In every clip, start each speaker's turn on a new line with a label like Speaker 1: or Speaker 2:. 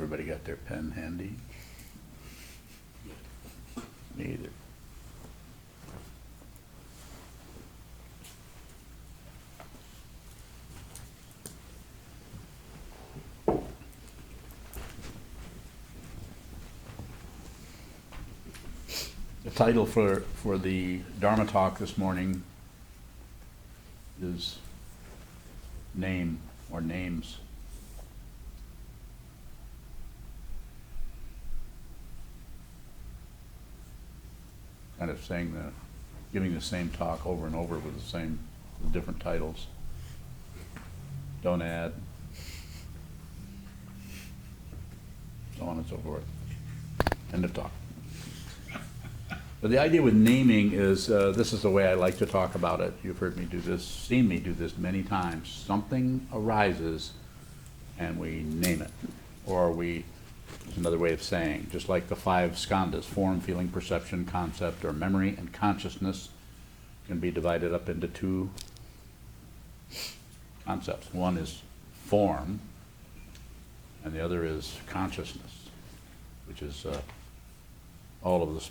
Speaker 1: Everybody got their pen handy? Me either. The title for the Dharma talk this morning is Name or Names. Kind of giving the same talk over and over with different titles. Don't add. So on and so forth. End of talk. But the idea with naming is, this is the way I like to talk about it. You've heard me do this, seen me do this many times. Something arises and we name it. Or it's another way of saying, just like the 5 skandhas, form, feeling, perception, concept, or memory and consciousness can be divided up into 2 concepts. One is form, and the other is consciousness, which is all of this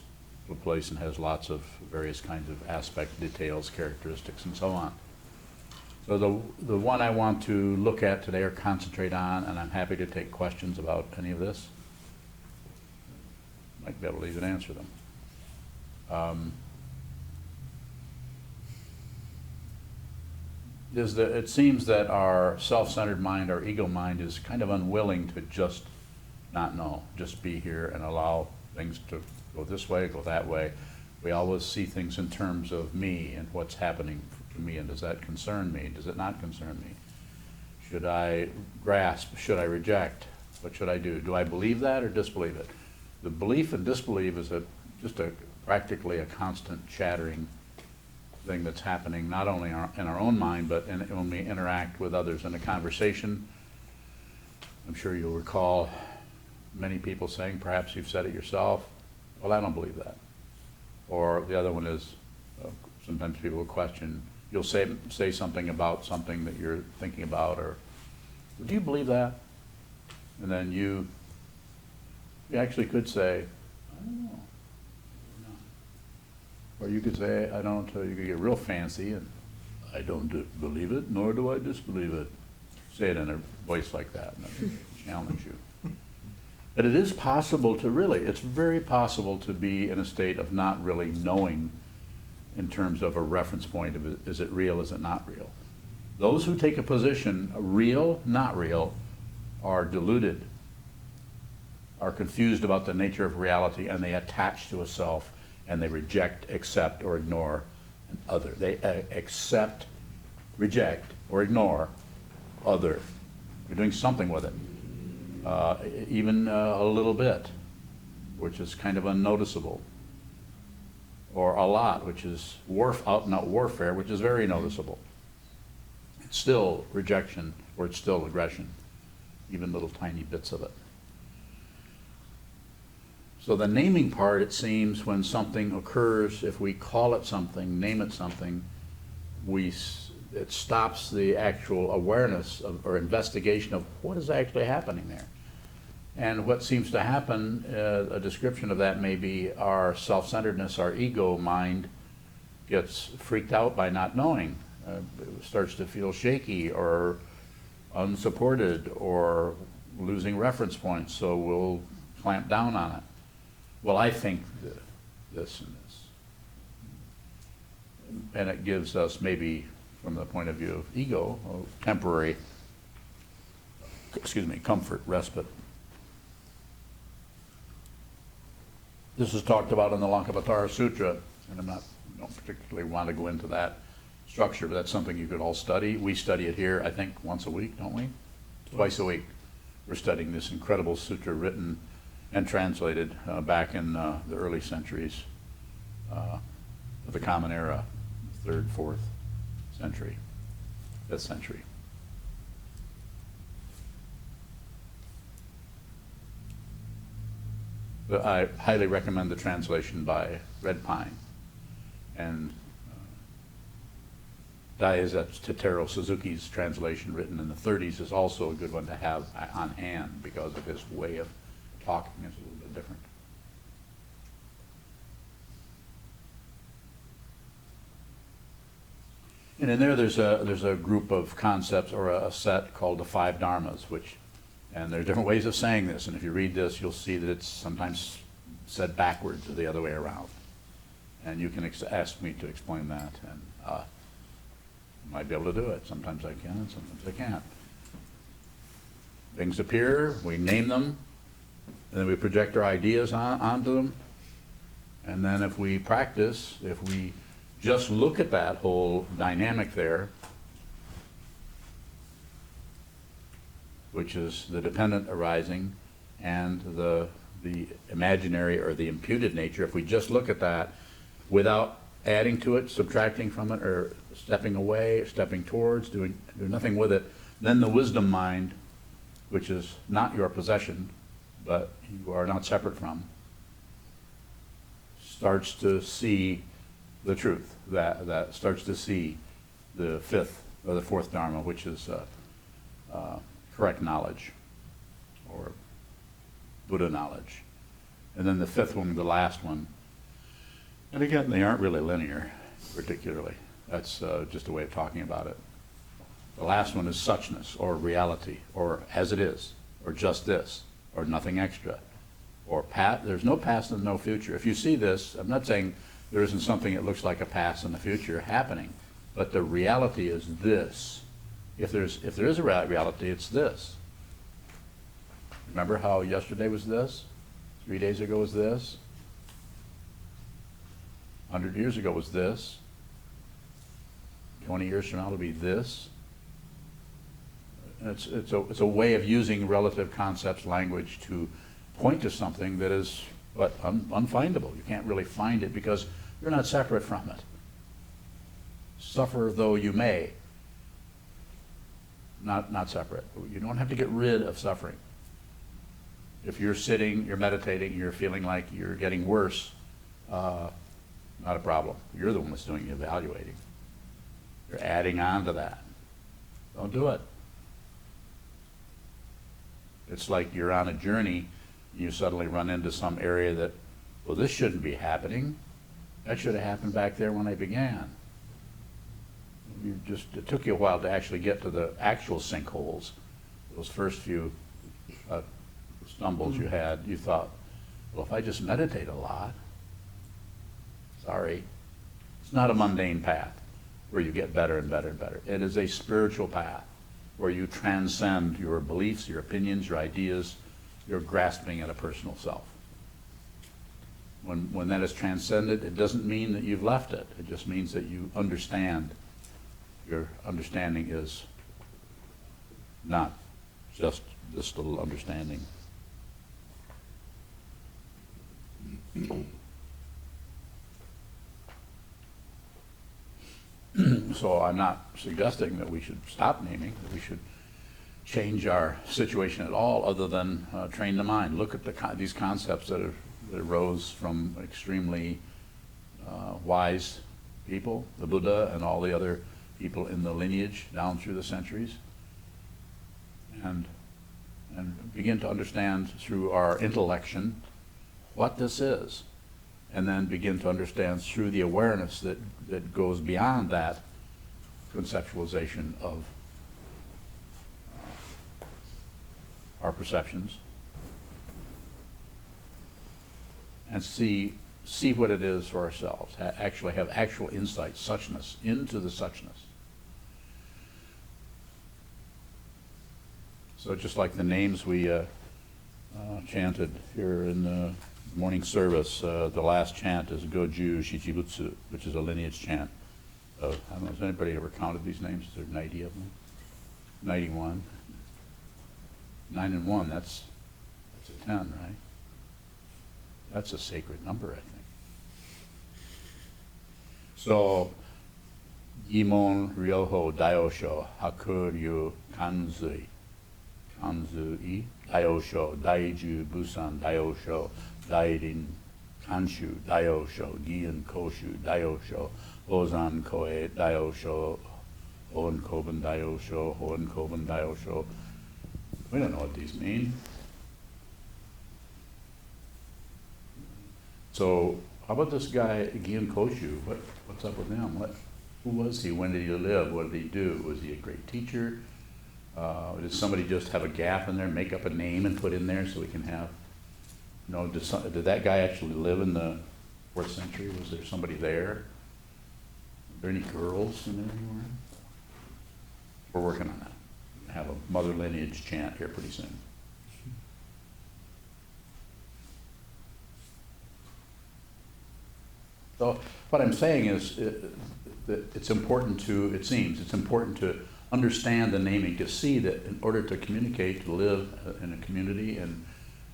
Speaker 1: place and has lots of various kinds of aspects, details, characteristics, and so on. So the one I want to look at today or concentrate on, and I'm happy to take questions about any of this. Might be able to even answer them. It seems that our self-centered mind, our ego mind, is kind of unwilling to just not know, just be here and allow things to go this way, go that way. We always see things in terms of me and what's happening to me, and does that concern me? Does it not concern me? Should I grasp? Should I reject? What should I do? Do I believe that or disbelieve it? The belief and disbelief is just practically a constant chattering thing that's happening not only in our own mind, but when we interact with others in a conversation. I'm sure you'll recall many people saying, perhaps you've said it yourself, well, I don't believe that. Or the other one is, sometimes people will question, you'll say something about something that you're thinking about, or, do you believe that? And then you actually could say, I don't know. Or you could say, I don't, you could get real fancy, and I don't believe it, nor do I disbelieve it. Say it in a voice like that, and challenge you. But it is possible it's very possible to be in a state of not really knowing in terms of a reference point of is it real, is it not real. Those who take a position, real, not real, are deluded, are confused about the nature of reality, and they attach to a self, and they reject, accept, or ignore an other. They accept, reject, or ignore other. You're doing something with it. Even a little bit, which is kind of unnoticeable, or a lot, which is out and out warfare, which is very noticeable. It's still rejection, or it's still aggression, even little tiny bits of it. So the naming part, it seems, when something occurs, if we call it something, name it something, it stops the actual awareness or investigation of what is actually happening there. And what seems to happen, a description of that may be our self-centeredness, our ego mind gets freaked out by not knowing. It starts to feel shaky or unsupported or losing reference points, so we'll clamp down on it. Well, I think this and this. And it gives us, maybe from the point of view of ego, a temporary, comfort, respite. This is talked about in the Lankavatara Sutra, and I don't particularly want to go into that structure, but that's something you could all study. We study it here, I think, once a week, don't we? Twice a week. We're studying this incredible sutra written and translated back in the early centuries of the Common Era, 3rd, 4th century, 5th century. But I highly recommend the translation by Red Pine. And Dai is that's Totaro Suzuki's translation written in the 30s is also a good one to have on hand because of his way of talking is a little bit different. And in there's a group of concepts or a set called the five dharmas, and there are different ways of saying this. And if you read this, you'll see that it's sometimes said backwards or the other way around. And you can ask me to explain that, and I might be able to do it. Sometimes I can, and sometimes I can't. Things appear, we name them, and then we project our ideas onto them. And then if we practice, if we just look at that whole dynamic there, which is the dependent arising and the imaginary or the imputed nature, if we just look at that without adding to it, subtracting from it, or stepping away, stepping towards, doing nothing with it, then the wisdom mind, which is not your possession, but you are not separate from, starts to see the truth, that starts to see the fifth or the fourth dharma, which is correct knowledge or Buddha knowledge. And then the fifth one, the last one, and again, they aren't really linear, particularly. That's just a way of talking about it. The last one is suchness, or reality, or as it is, or just this, or nothing extra, or there's no past and no future. If you see this, I'm not saying there isn't something that looks like a past and a future happening, but the reality is this. If there is a reality, it's this. Remember how yesterday was this? 3 days ago was this? 100 years ago was this? 20 years from now it'll be this? It's a way of using relative concepts, language, to point to something that is unfindable. You can't really find it because you're not separate from it. Suffer though you may. Not separate. You don't have to get rid of suffering. If you're sitting, you're meditating, you're feeling like you're getting worse, not a problem. You're the one that's doing the evaluating. You're adding on to that. Don't do it. It's like you're on a journey, you suddenly run into some area that, well, this shouldn't be happening. That should have happened back there when I began. It took you a while to actually get to the actual sinkholes. Those first few stumbles you had, you thought, well, if I just meditate a lot, sorry. It's not a mundane path where you get better and better and better. It is a spiritual path where you transcend your beliefs, your opinions, your ideas, your grasping at a personal self. When that is transcended, it doesn't mean that you've left it. It just means that you understand. Your understanding is not just this little understanding. So I'm not suggesting that we should stop naming, that we should change our situation at all, other than train the mind. Look at these concepts that arose from extremely wise people, the Buddha and all the other people in the lineage down through the centuries, and begin to understand through our intellection what this is, and then begin to understand through the awareness that goes beyond that conceptualization of our perceptions, and see what it is for ourselves, actually have actual insight, suchness, into the suchness. So just like the names we chanted here in the morning service, the last chant is Goju Shichibutsu, which is a lineage chant. I don't know, has anybody ever counted these names? Is there 90 of them? 91. 9 and 1, that's a 10, right? That's a sacred number, I think. So, Yimon Ryoho Daiyosho Hakuryu Kanzui Daiyosho Daiju Busan Daiyosho Dairin Kanshu Daiyosho Gian Koshu Daiyosho Ozan Koe Daiyosho Hoen Koben Daosho, Hoen Koben Daosho. We don't know what these mean. So how about this guy, Gian Koshu? What's up with him? Who was he? When did he live? What did he do? Was he a great teacher? Did somebody just have a gap in there, make up a name and put in there so we can have, did that guy actually live in the 4th century? Was there somebody there? Are there any girls in there anywhere? We're working on that. We're gonna have a mother lineage chant here pretty soon. So what I'm saying is that it's important to understand the naming, to see that in order to communicate, to live in a community and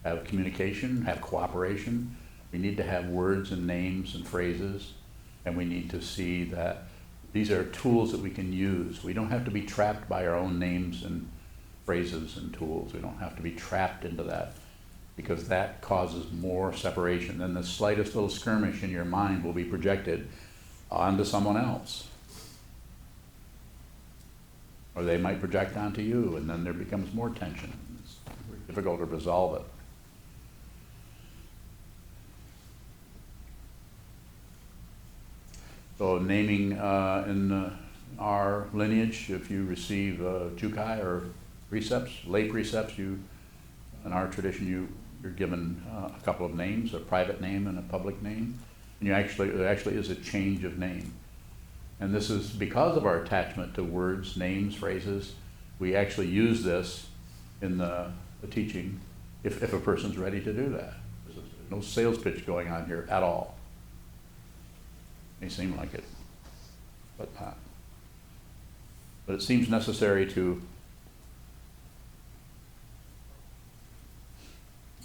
Speaker 1: have communication, have cooperation, we need to have words and names and phrases, and we need to see that these are tools that we can use. We don't have to be trapped by our own names and phrases and tools. We don't have to be trapped into that, because that causes more separation. Then the slightest little skirmish in your mind will be projected onto someone else. Or they might project onto you, and then there becomes more tension. It's very difficult to resolve it. So naming in our lineage, if you receive jukai or precepts, lay precepts, in our tradition you're given a couple of names, a private name and a public name. And there actually is a change of name. And this is because of our attachment to words, names, phrases. We actually use this in the teaching if a person's ready to do that. There's no sales pitch going on here at all. May seem like it, but not. But it seems necessary to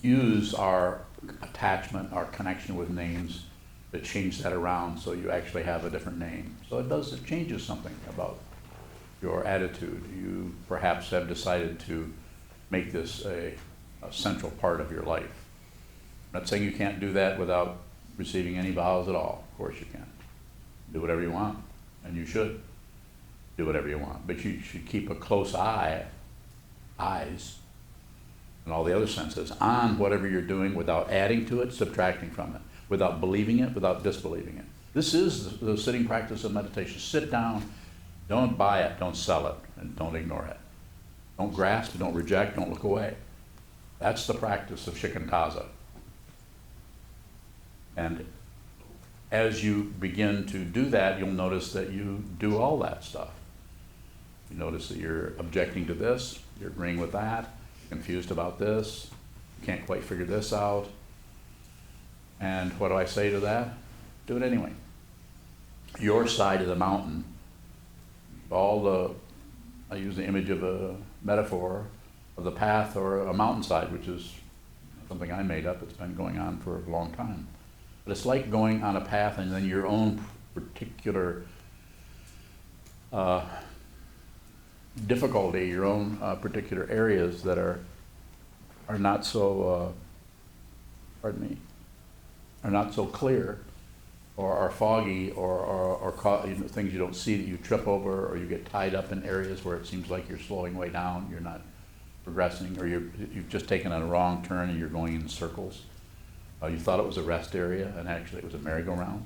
Speaker 1: use our attachment, our connection with names, to change that around so you actually have a different name. So it changes something about your attitude. You perhaps have decided to make this a central part of your life. I'm not saying you can't do that without receiving any vows at all. Of course you can. Do whatever you want, and you should do whatever you want. But you should keep a close eyes, and all the other senses on whatever you're doing without adding to it, subtracting from it, without believing it, without disbelieving it. This is the sitting practice of meditation. Sit down, don't buy it, don't sell it, and don't ignore it. Don't grasp, don't reject, don't look away. That's the practice of shikantaza. And as you begin to do that, you'll notice that you do all that stuff. You notice that you're objecting to this, you're agreeing with that, confused about this, you can't quite figure this out. And what do I say to that? Do it anyway. Your side of the mountain, I use the image of a metaphor of the path or a mountainside, which is something I made up. It's been going on for a long time. But it's like going on a path and then your own particular difficulty, your own particular areas that are not so, are not so clear, or are foggy, or things you don't see that you trip over, or you get tied up in areas where it seems like you're slowing way down, you're not progressing, or you've just taken a wrong turn and you're going in circles. You thought it was a rest area, and actually it was a merry-go-round.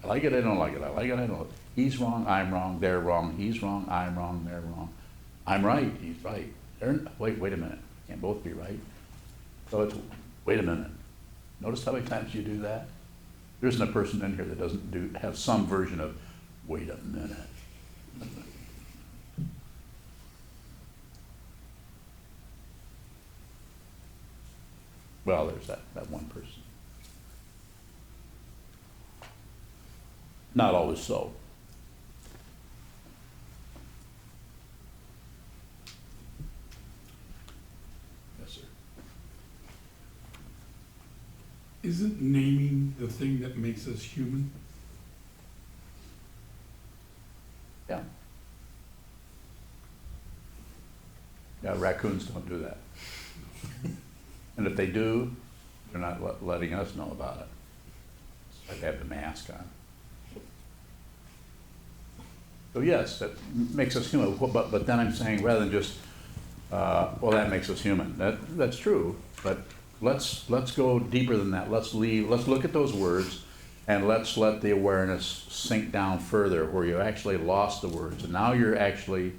Speaker 1: I like it, I don't like it, I like it, I don't like it. He's wrong, I'm wrong, they're wrong, he's wrong, I'm wrong, they're wrong. I'm right, he's right. Wait a minute, can't both be right. So it's, wait a minute. Notice how many times you do that? There isn't a person in here that doesn't have some version of, wait a minute. Well, there's that one person. Not always so. Yes, sir.
Speaker 2: Isn't naming the thing that makes us human?
Speaker 1: Yeah. Yeah, raccoons don't do that. And if they do, they're not letting us know about it. It's like they have the mask on. So yes, that makes us human, but then I'm saying rather than just, well, that makes us human. That's true, but let's go deeper than that. Let's look at those words and let's let the awareness sink down further where you actually lost the words. And now you're actually,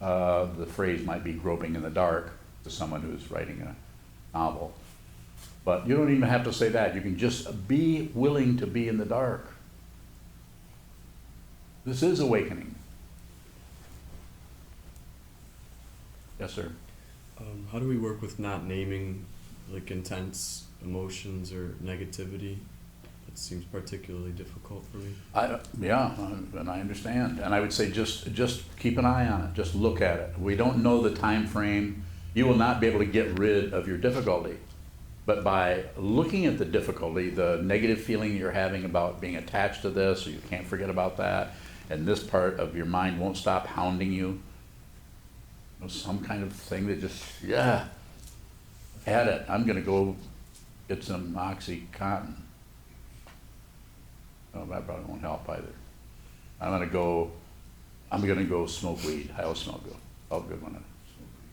Speaker 1: the phrase might be groping in the dark to someone who's writing a novel. But you don't even have to say that. You can just be willing to be in the dark. This is awakening. Yes, sir.
Speaker 3: How do we work with not naming like intense emotions or negativity? It seems particularly difficult for me.
Speaker 1: And I understand. And I would say just keep an eye on it. Just look at it. We don't know the time frame. You will not be able to get rid of your difficulty. But by looking at the difficulty, the negative feeling you're having about being attached to this, or you can't forget about that, and this part of your mind won't stop hounding you, some kind of thing that just, yeah, had it. I'm going to go get some OxyContin. No, that probably won't help either. I'm going to go smoke weed. I always smell good. All good when I smoke weed.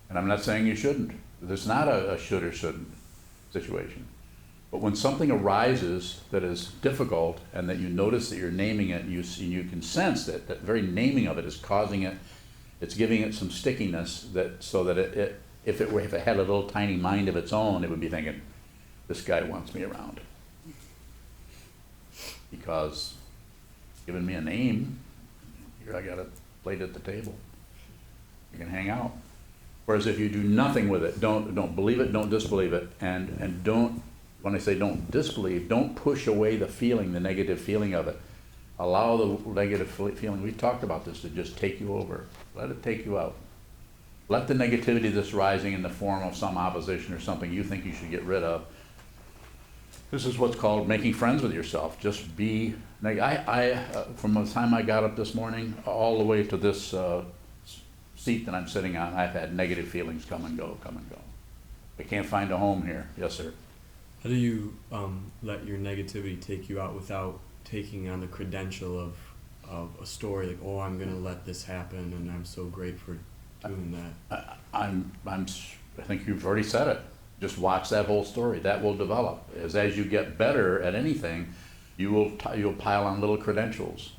Speaker 1: And I'm not saying you shouldn't. There's not a should or shouldn't situation. But when something arises that is difficult and that you notice that you're naming it, and you can sense that that very naming of it is causing it, it's giving it some stickiness so that if it had a little tiny mind of its own, it would be thinking, this guy wants me around. Because giving me a name, here I got a plate at the table. You can hang out. Whereas if you do nothing with it, don't believe it, don't disbelieve it, and don't, when I say don't disbelieve, don't push away the feeling, the negative feeling of it. Allow the negative feeling, we talked about this, to just take you over. Let it take you out. Let the negativity that's rising in the form of some opposition or something you think you should get rid of. This is what's called making friends with yourself. Just be, from the time I got up this morning all the way to this seat that I'm sitting on, I've had negative feelings come and go, come and go. I can't find a home here. Yes, sir.
Speaker 3: How do you let your negativity take you out without taking on the credential of a story like, oh, I'm gonna let this happen and I'm so great for doing that?
Speaker 1: I think you've already said it. Just watch that whole story. That will develop. As you get better at anything, you'll pile on little credentials,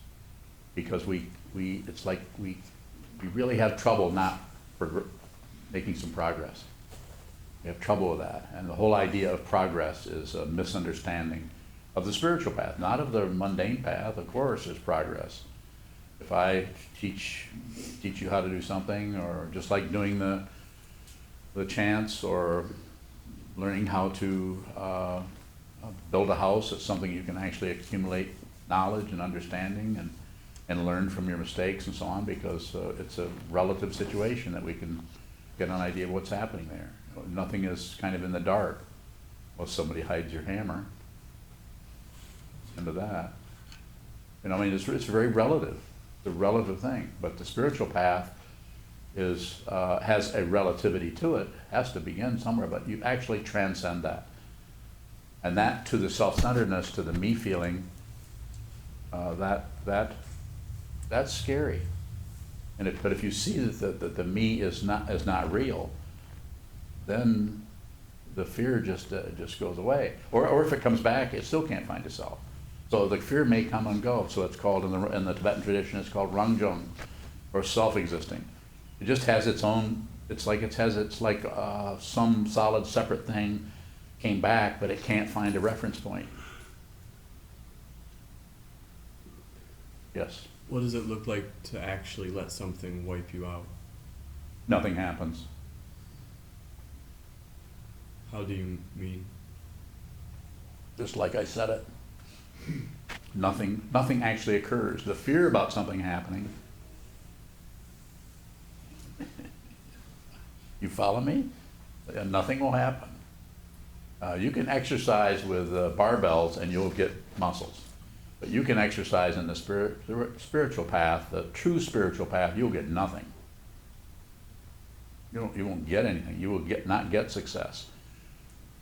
Speaker 1: because it's like we really have trouble not making some progress. We have trouble with that, and the whole idea of progress is a misunderstanding of the spiritual path, not of the mundane path. Of course, is progress. If I teach you how to do something, or just like doing the chants, or learning how to build a house, it's something you can actually accumulate knowledge and understanding and learn from your mistakes and so on, because it's a relative situation that we can get an idea of what's happening there. Nothing is kind of in the dark. Well, somebody hides your hammer. Into that. I mean, it's very relative. It's a relative thing. But the spiritual path has a relativity to it. Has to begin somewhere, but you actually transcend that. And that, to the self-centeredness, to the me feeling, that's scary. But if you see that the me is not real, then the fear just goes away. Or if it comes back, it still can't find itself. So the fear may come and go. So it's called, in the Tibetan tradition, it's called rangjung, or self-existing. It just has its own. It's like some solid separate thing came back, but it can't find a reference point. Yes.
Speaker 3: What does it look like to actually let something wipe you out?
Speaker 1: Nothing happens.
Speaker 3: How do you mean?
Speaker 1: Just like I said it. Nothing actually occurs. The fear about something happening. You follow me? Nothing will happen. You can exercise with barbells and you'll get muscles. But you can exercise in the spiritual path, the true spiritual path, you'll get nothing. You won't get anything. You will not get success.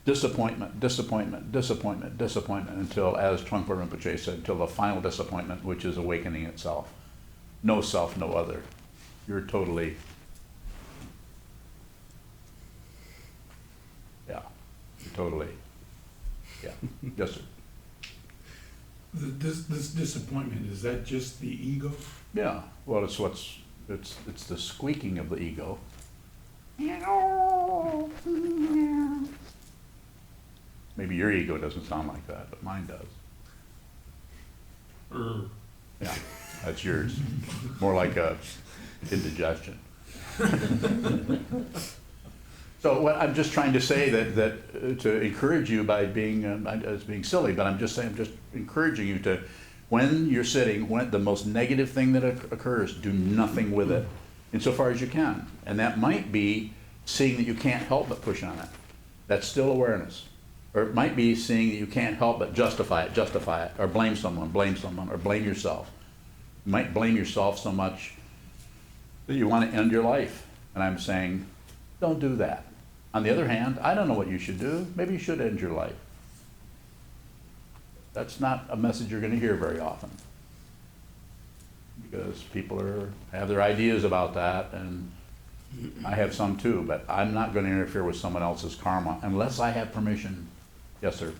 Speaker 1: Disappointment, disappointment, disappointment, disappointment, until, as Trungpa Rinpoche said, until the final disappointment, which is awakening itself. no self, no other. You're totally, yeah, you're totally, yeah, yes, sir.
Speaker 2: This disappointment, is that just the ego?
Speaker 1: Yeah, well, it's the squeaking of the ego. Maybe your ego doesn't sound like that, but mine does. Yeah, that's yours. More like a indigestion. So what I'm just trying to say that to encourage you by being, as being silly, but I'm just saying, I'm just encouraging you to, when you're sitting, when the most negative thing that occurs, do nothing with it insofar as you can. And that might be seeing that you can't help but push on it. That's still awareness. Or it might be seeing that you can't help but justify it, or blame someone, or blame yourself. You might blame yourself so much that you want to end your life. And I'm saying, don't do that. On the other hand, I don't know what you should do. Maybe you should end your life. That's not a message you're going to hear very often, because people have their ideas about that, and I have some too, but I'm not going to interfere with someone else's karma unless I have permission. Yes, sir.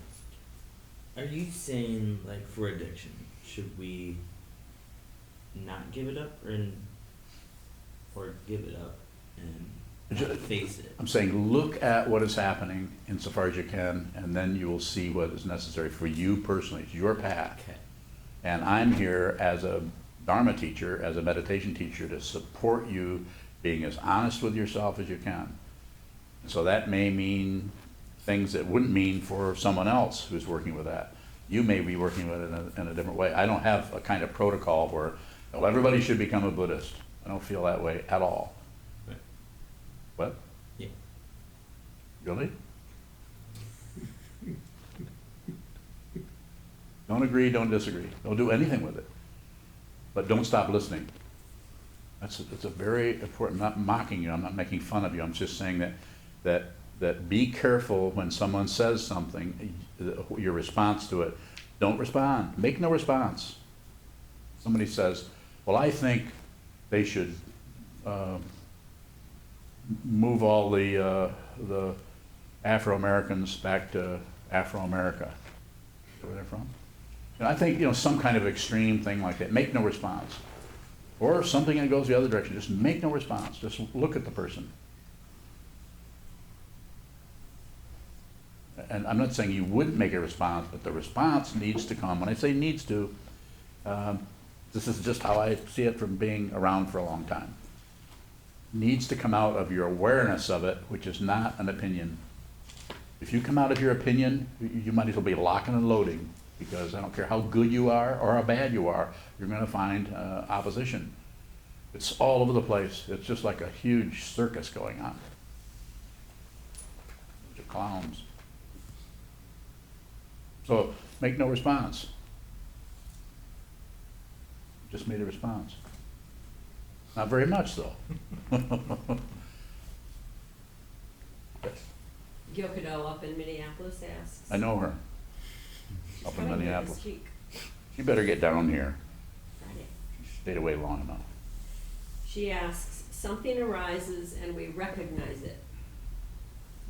Speaker 4: Are you saying, like, for addiction, should we not give it up, or give it up and not face it?
Speaker 1: I'm saying look at what is happening insofar as you can, and then you will see what is necessary for you personally. It's your path.
Speaker 4: Okay.
Speaker 1: And I'm here as a Dharma teacher, as a meditation teacher, to support you being as honest with yourself as you can. So that may mean things that wouldn't mean for someone else who's working with that. You may be working with it in a different way. I don't have a kind of protocol where, well, everybody should become a Buddhist. I don't feel that way at all.
Speaker 4: Right.
Speaker 1: What?
Speaker 4: Yeah.
Speaker 1: Really? Don't agree, don't disagree. Don't do anything with it. But don't stop listening. It's a very important, I'm not mocking you, I'm not making fun of you, I'm just saying that be careful when someone says something, your response to it. Don't respond, make no response. Somebody says, well, I think they should move all the Afro-Americans back to Afro-America. Is that where they're from? And I think, some kind of extreme thing like that, make no response. Or something that goes the other direction, just make no response, just look at the person. And I'm not saying you wouldn't make a response, but the response needs to come. When I say needs to, this is just how I see it from being around for a long time. Needs to come out of your awareness of it, which is not an opinion. If you come out of your opinion, you might as well be locking and loading, because I don't care how good you are or how bad you are, you're going to find opposition. It's all over the place. It's just like a huge circus going on. Bunch of clowns. So make no response. Just made a response. Not very much, though. Yes.
Speaker 5: Gilcadell up in Minneapolis asks.
Speaker 1: I know her.
Speaker 5: She's
Speaker 1: Up in
Speaker 5: coming here
Speaker 1: Minneapolis.
Speaker 5: this week,
Speaker 1: You better get down here.
Speaker 5: Friday.
Speaker 1: She stayed away long enough.
Speaker 5: She asks, something arises and we recognize it.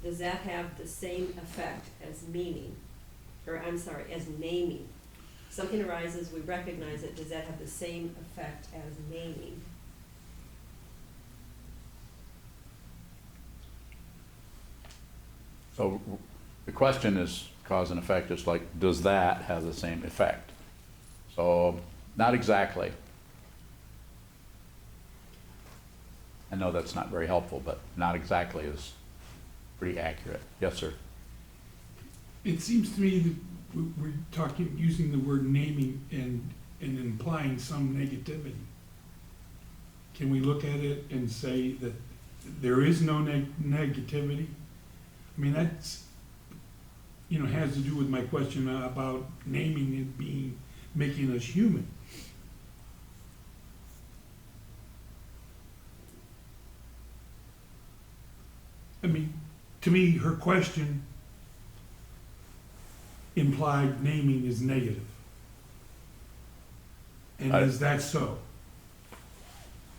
Speaker 5: Does that have the same effect as meaning? Or, I'm sorry, as naming? Something arises, we recognize it, does that have the same effect as naming?
Speaker 1: So the question is cause and effect. It's like, does that have the same effect? So not exactly. I know that's not very helpful, but not exactly is pretty accurate. Yes, sir.
Speaker 2: It seems to me that we're talking, using the word naming and implying some negativity. Can we look at it and say that there is no negativity? I mean, that's, has to do with my question about naming it making us human. I mean, to me, her question implied naming is negative. And is that so?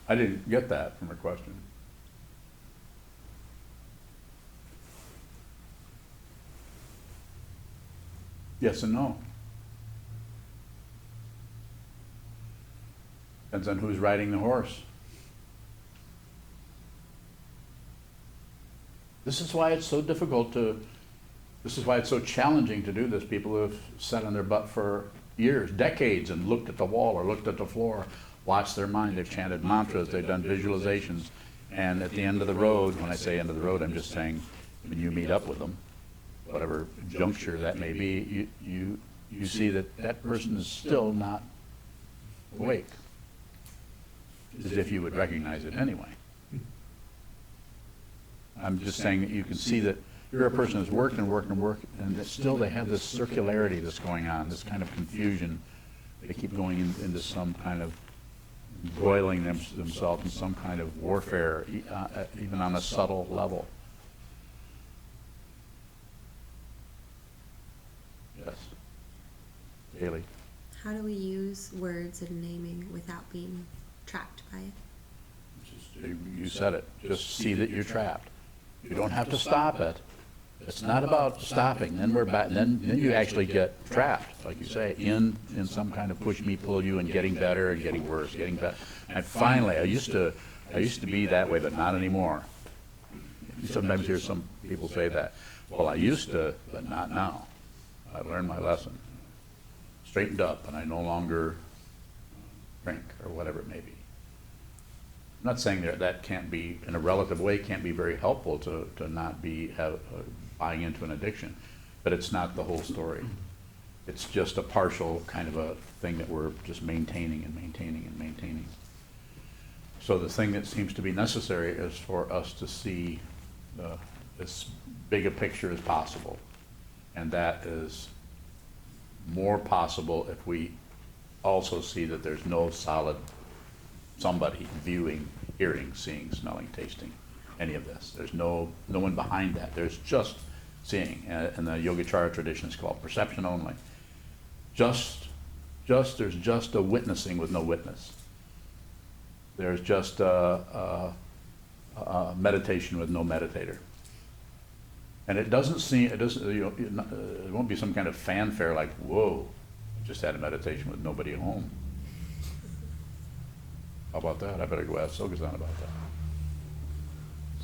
Speaker 1: I didn't get that from her question. Yes and no. Depends on who's riding the horse. This is why it's so difficult to, this is why it's so challenging to do this. People have sat on their butt for years, decades, and looked at the wall or looked at the floor, watched their mind. They've chanted mantras, they've done visualizations. And at the end of the road, when I say end of the road, I'm just saying when you meet up with them, whatever juncture that may be, you see that that person is still not awake, as if you would recognize it anyway. I'm just saying that you can see that you're a person who's worked and worked and worked, and that still they have this circularity that's going on, this kind of confusion. They keep going into some kind of boiling themselves in some kind of warfare, even on a subtle level. Yes. Haley.
Speaker 6: How do we use words and naming without being trapped by it?
Speaker 1: You said it. Just see that you're trapped. You don't have to stop it. It's not about stopping. Then we're back. Then you actually get trapped, like you say, in some kind of push me, pull you, and getting better and getting worse, getting better. And finally, I used to be that way, but not anymore. You sometimes hear some people say that. Well, I used to, but not now. I learned my lesson. Straightened up, and I no longer drink or whatever it may be. I'm not saying that can't be, in a relative way, can't be very helpful to not be buying into an addiction, but it's not the whole story. It's just a partial kind of a thing that we're just maintaining and maintaining and maintaining. So the thing that seems to be necessary is for us to see as big a picture as possible, and that is more possible if we also see that there's no solid somebody viewing, hearing, seeing, smelling, tasting, any of this. There's no one behind that. There's just seeing. And the Yogacara tradition is called perception only. There's just a witnessing with no witness. There's just a meditation with no meditator. And it won't be some kind of fanfare like, whoa, I just had a meditation with nobody at home. How about that? I better go ask Sokuzan about that.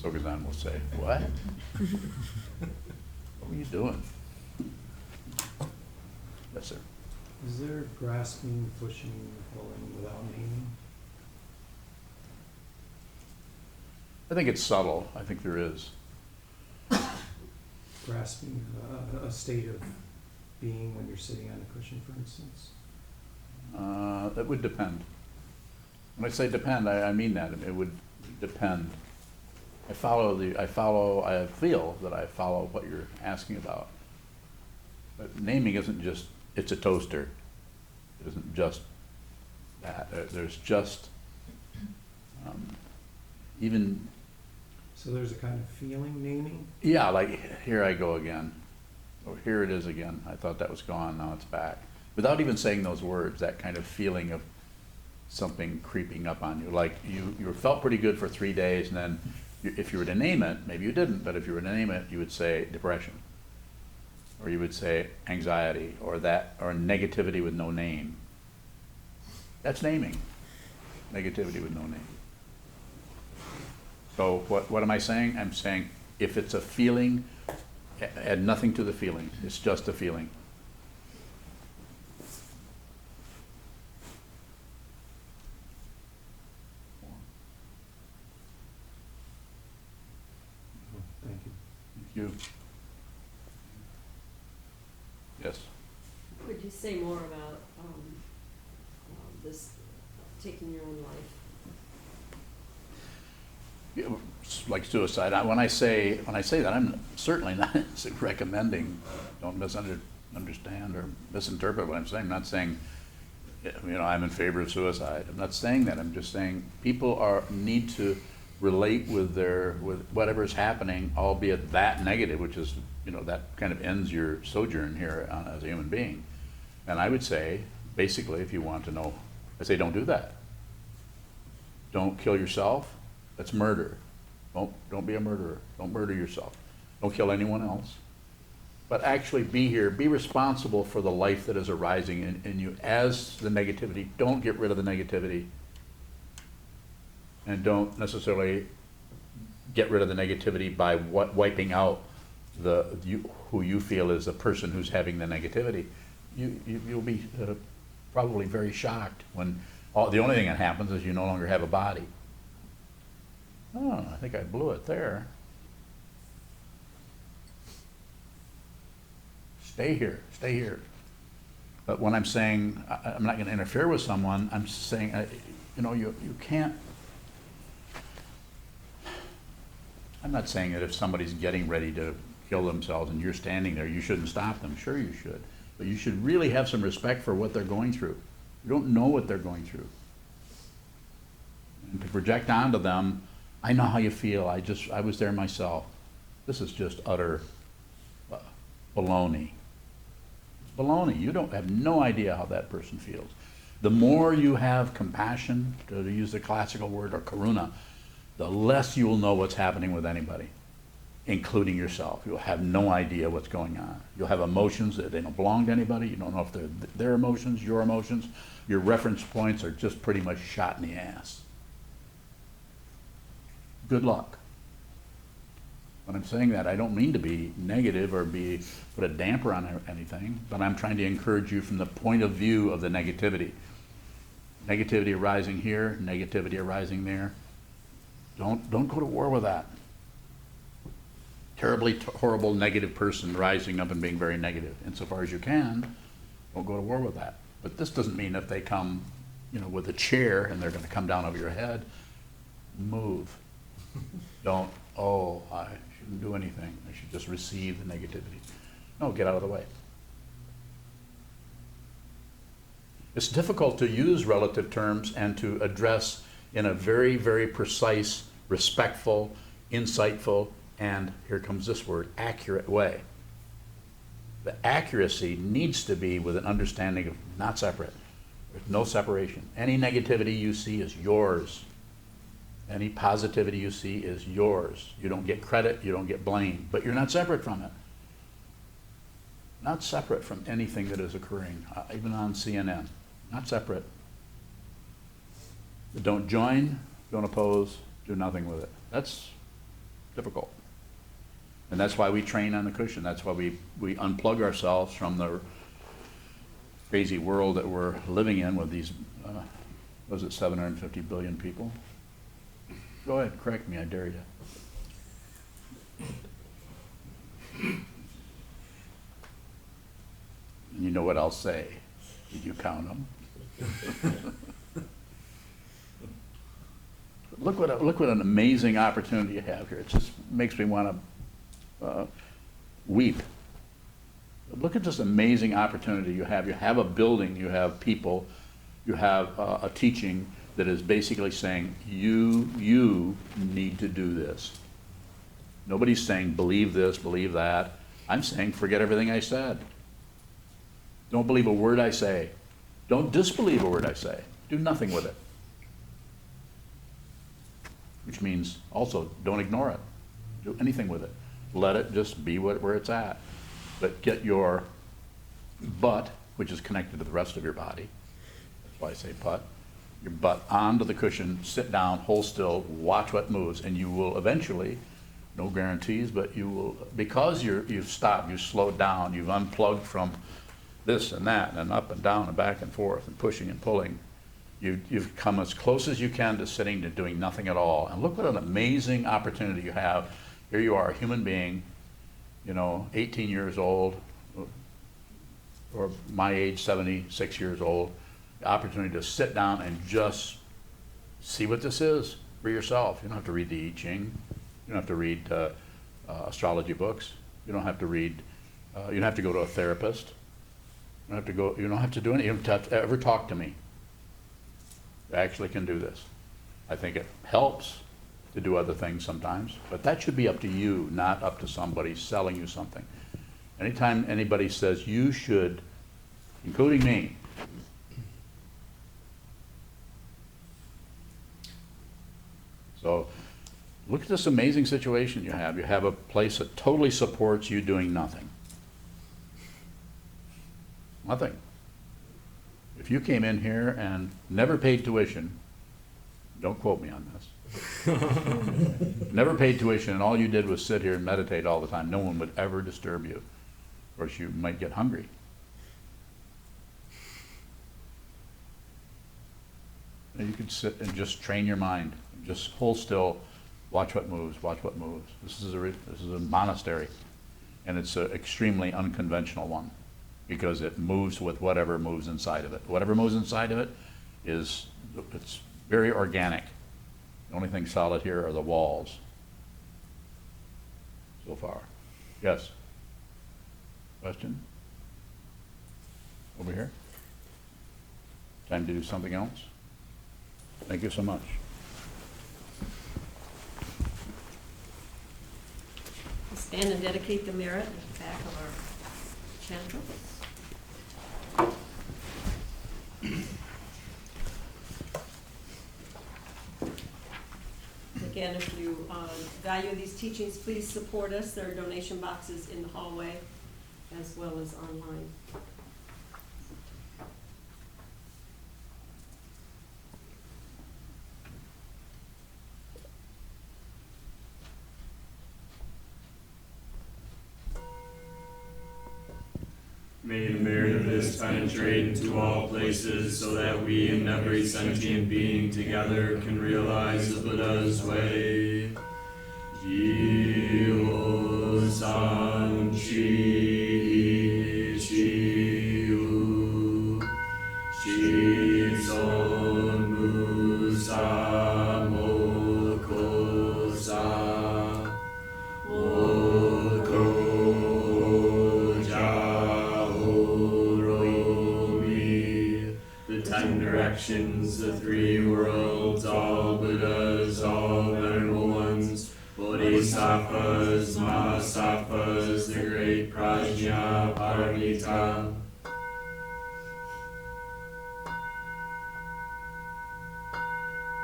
Speaker 1: Sokuzan will say, what? What were you doing? Yes, sir.
Speaker 7: Is there grasping, pushing, pulling without naming?
Speaker 1: I think it's subtle. I think there is.
Speaker 7: Grasping a state of being when you're sitting on a cushion, for instance?
Speaker 1: It would depend. When I say depend, I mean that. It would depend. I feel that I follow what you're asking about. But naming isn't just, it's a toaster. It isn't just that. There's just, even.
Speaker 7: So there's a kind of feeling naming?
Speaker 1: Yeah, like, here I go again. Or here it is again. I thought that was gone, now it's back. Without even saying those words, that kind of feeling of something creeping up on you. Like you felt pretty good for 3 days, and then if you were to name it, maybe you didn't, but if you were to name it, you would say depression. Or you would say anxiety, or negativity with no name. That's naming. Negativity with no name. So what am I saying? I'm saying if it's a feeling, add nothing to the feeling. It's just a feeling.
Speaker 7: Thank you.
Speaker 1: Thank you. Yes.
Speaker 5: Could you say more about this taking your own life?
Speaker 1: Yeah, like suicide. When I say that, I'm certainly not recommending. Don't misunderstand or misinterpret what I'm saying. I'm not saying, I'm in favor of suicide. I'm not saying that. I'm just saying people need to relate with whatever's happening, albeit that negative, which is that kind of ends your sojourn here as a human being. And I would say, basically, if you want to know, I say don't do that. Don't kill yourself. That's murder. Don't be a murderer. Don't murder yourself. Don't kill anyone else. But actually be here. Be responsible for the life that is arising in you as the negativity. Don't get rid of the negativity. And don't necessarily get rid of the negativity by wiping out who you feel is the person who's having the negativity. You'll be probably very shocked when the only thing that happens is you no longer have a body. Oh, I think I blew it there. Stay here, stay here. But when I'm saying I'm not going to interfere with someone, I'm saying, you can't. I'm not saying that if somebody's getting ready to kill themselves and you're standing there, you shouldn't stop them. Sure you should. But you should really have some respect for what they're going through. You don't know what they're going through. And to project onto them, I know how you feel, I was there myself. This is just utter baloney. It's baloney. You have no idea how that person feels. The more you have compassion, to use the classical word, or karuna, the less you will know what's happening with anybody, including yourself. You'll have no idea what's going on. You'll have emotions that they don't belong to anybody. You don't know if they're their emotions, your emotions. Your reference points are just pretty much shot in the ass. Good luck. When I'm saying that, I don't mean to be negative or put a damper on anything, but I'm trying to encourage you from the point of view of the negativity. Negativity arising here, negativity arising there. Don't go to war with that. Terribly horrible negative person rising up and being very negative. Insofar as you can, don't go to war with that. But this doesn't mean if they come, with a chair and they're going to come down over your head, move. Don't, I shouldn't do anything. I should just receive the negativity. No, get out of the way. It's difficult to use relative terms and to address in a very, very precise, respectful, insightful, and here comes this word, accurate way. The accuracy needs to be with an understanding of not separate. There's no separation. Any negativity you see is yours. Any positivity you see is yours. You don't get credit, you don't get blame, but you're not separate from it. Not separate from anything that is occurring, even on CNN. Not separate. Don't join, don't oppose, do nothing with it. That's difficult. And that's why we train on the cushion. That's why we unplug ourselves from the crazy world that we're living in with these, 750 billion people? Go ahead, correct me, I dare you. And you know what I'll say. Did you count them? Look what an amazing opportunity you have here. It just makes me want to weep. Look at this amazing opportunity you have. You have a building, you have people, you have a teaching that is basically saying, you need to do this. Nobody's saying, believe this, believe that. I'm saying, forget everything I said. Don't believe a word I say. Don't disbelieve a word I say. Do nothing with it. Which means also, don't ignore it. Do anything with it. Let it just be where it's at. But get your butt, which is connected to the rest of your body. That's why I say butt. Your butt onto the cushion, sit down, hold still, watch what moves, and you will eventually, no guarantees, but you will, because you've stopped, you've slowed down, you've unplugged from this and that, and up and down and back and forth, and pushing and pulling. You've come as close as you can to sitting to doing nothing at all. And look what an amazing opportunity you have. Here you are, a human being, 18 years old, or my age, 76 years old, the opportunity to sit down and just see what this is for yourself. You don't have to read the I Ching. You don't have to read astrology books. You don't have to read, you don't have to go to a therapist. You don't have to do anything. You don't have to ever talk to me. You actually can do this. I think it helps to do other things sometimes, but that should be up to you, not up to somebody selling you something. Anytime anybody says you should, including me, So look at this amazing situation you have. You have a place that totally supports you doing nothing. Nothing. If you came in here and never paid tuition, don't quote me on this. Never paid tuition and all you did was sit here and meditate all the time, no one would ever disturb you. Of course, you might get hungry. And you could sit and just train your mind. Just hold still, watch what moves, watch what moves. This is a monastery, and it's an extremely unconventional one because it moves with whatever moves inside of it. Whatever moves inside of it it's very organic. The only thing solid here are the walls so far. Yes? Question? Over here? Time to do something else? Thank you so much.
Speaker 5: Stand and dedicate the merit at the back of our chanter. Again, if you value these teachings, please support us. There are donation boxes in the hallway as well as online.
Speaker 3: May the merit of this penetrate into all places, so that we and every sentient being together can realize the Buddha's way. Ji-o-san chi-chi-u, shi-son mu-sa mo-ko-sa, the 10 directions, the 3 worlds, all Buddhas, all venerable ones, Bodhisattvas, Mahasattvas, the great Prajna Paramita.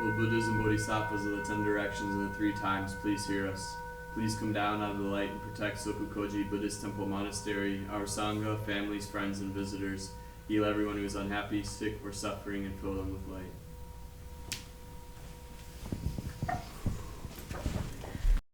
Speaker 3: O Buddhas and Bodhisattvas of the 10 directions and the 3 times, please hear us. Please come down out of the light and protect Sokukoji Buddhist Temple Monastery, our Sangha, families, friends, and visitors. Heal everyone who is unhappy, sick, or suffering, and fill them with light.